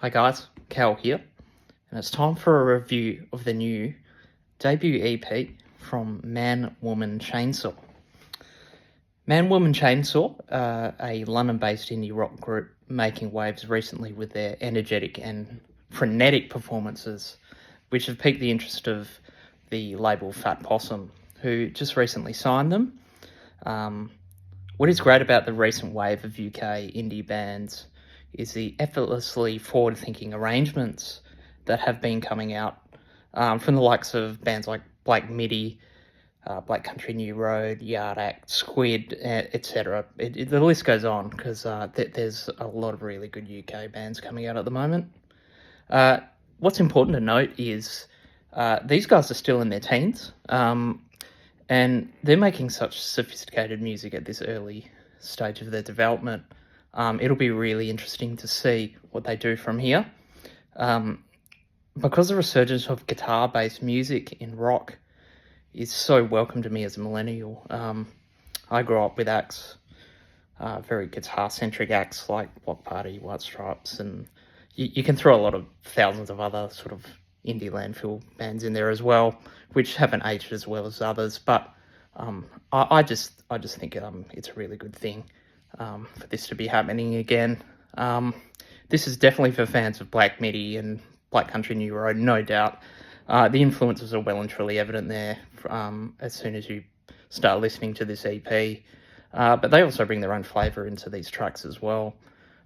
Hi guys, Cal here, and it's time for a review of the new debut EP from Man Woman Chainsaw. Man Woman Chainsaw, a London-based indie rock group making waves recently with their energetic and frenetic performances, which have piqued the interest of the label Fat Possum, who just recently signed them. What is great about the recent wave of UK indie bands is the effortlessly forward-thinking arrangements that have been coming out from the likes of bands like Black Midi, Black Country New Road, Yard Act, Squid, etc. The list goes on because there's a lot of really good UK bands coming out at the moment. What's important to note is these guys are still in their teens, and they're making such sophisticated music at this early stage of their development. It'll be really interesting to see what they do from here. Because the resurgence of guitar-based music in rock is so welcome to me as a millennial. I grew up with acts, very guitar-centric acts like Block Party, White Stripes, and you can throw a lot of thousands of other sort of indie landfill bands in there as well, which haven't aged as well as others. But I just think it's a really good thing for this to be happening again. This is definitely for fans of Black Midi and Black Country New Road, no doubt. The influences are well and truly evident there as soon as you start listening to this EP. But they also bring their own flavour into these tracks as well.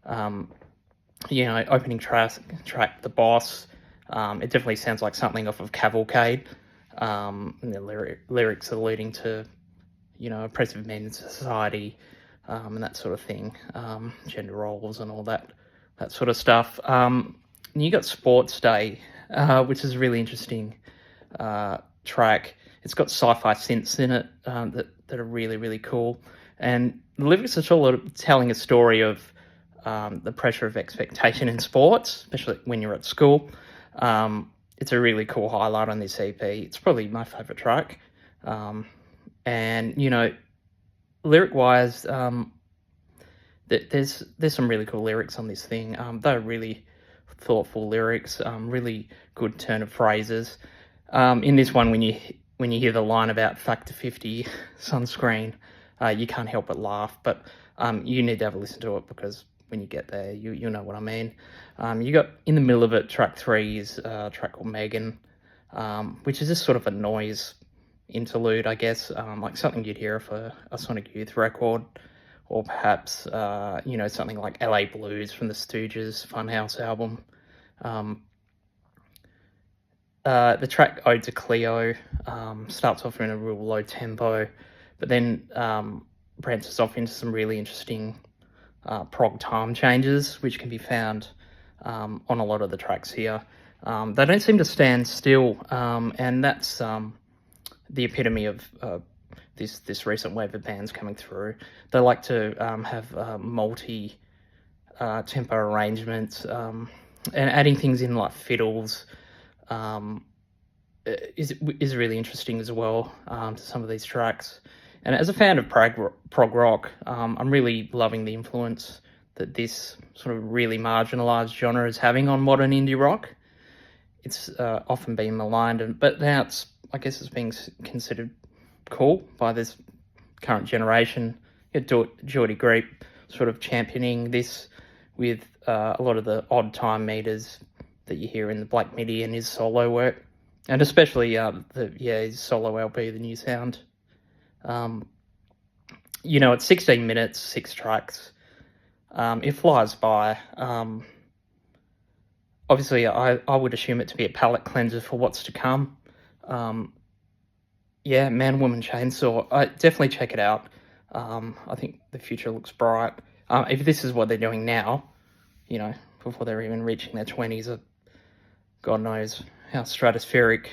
Opening track, The Boss, it definitely sounds like something off of Cavalcade. And the lyrics alluding to, oppressive men in society, and that sort of thing, gender roles and all that sort of stuff. And you got Sports Day, which is a really interesting track. It's got sci-fi synths in it that are really, really cool. And the lyrics are sort of telling a story of the pressure of expectation in sports, especially when you're at school. It's a really cool highlight on this EP. It's probably my favourite track. And, lyric-wise, there's some really cool lyrics on this thing. They're really thoughtful lyrics, really good turn of phrases. In this one, when you hear the line about Factor 50 sunscreen, you can't help but laugh. But you need to have a listen to it because when you get there, you'll know what I mean. You got in the middle of it, track 3 is a track called Megan, which is just sort of a noise interlude, I guess, like something you'd hear for a Sonic Youth record, or perhaps, something like LA Blues from the Stooges' Funhouse album. The track Ode to Cleo starts off in a real low tempo, but then branches off into some really interesting prog time changes, which can be found on a lot of the tracks here. They don't seem to stand still, and that's the epitome of this recent wave of bands coming through. They like to have multi tempo arrangements, and adding things in like fiddles is really interesting as well to some of these tracks. And as a fan of prog rock, I'm really loving the influence that this sort of really marginalised genre is having on modern indie rock. It's often been maligned, but now I guess it's being considered cool by this current generation. Geordie Greep sort of championing this with a lot of the odd time meters that you hear in the Black Midi and his solo work, and especially his solo LP, The New Sound. It's 16 minutes, 6 tracks. It flies by. Obviously, I would assume it to be a palate cleanser for what's to come. Man, Woman, Chainsaw. Definitely check it out. I think the future looks bright. If this is what they're doing now, before they're even reaching their 20s, God knows how stratospheric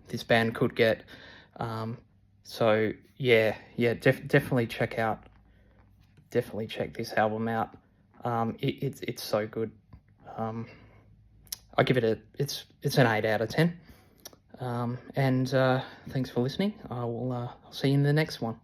this band could get. Definitely check this album out. It's so good. I give it it's an 8 out of 10. And thanks for listening. I'll see you in the next one.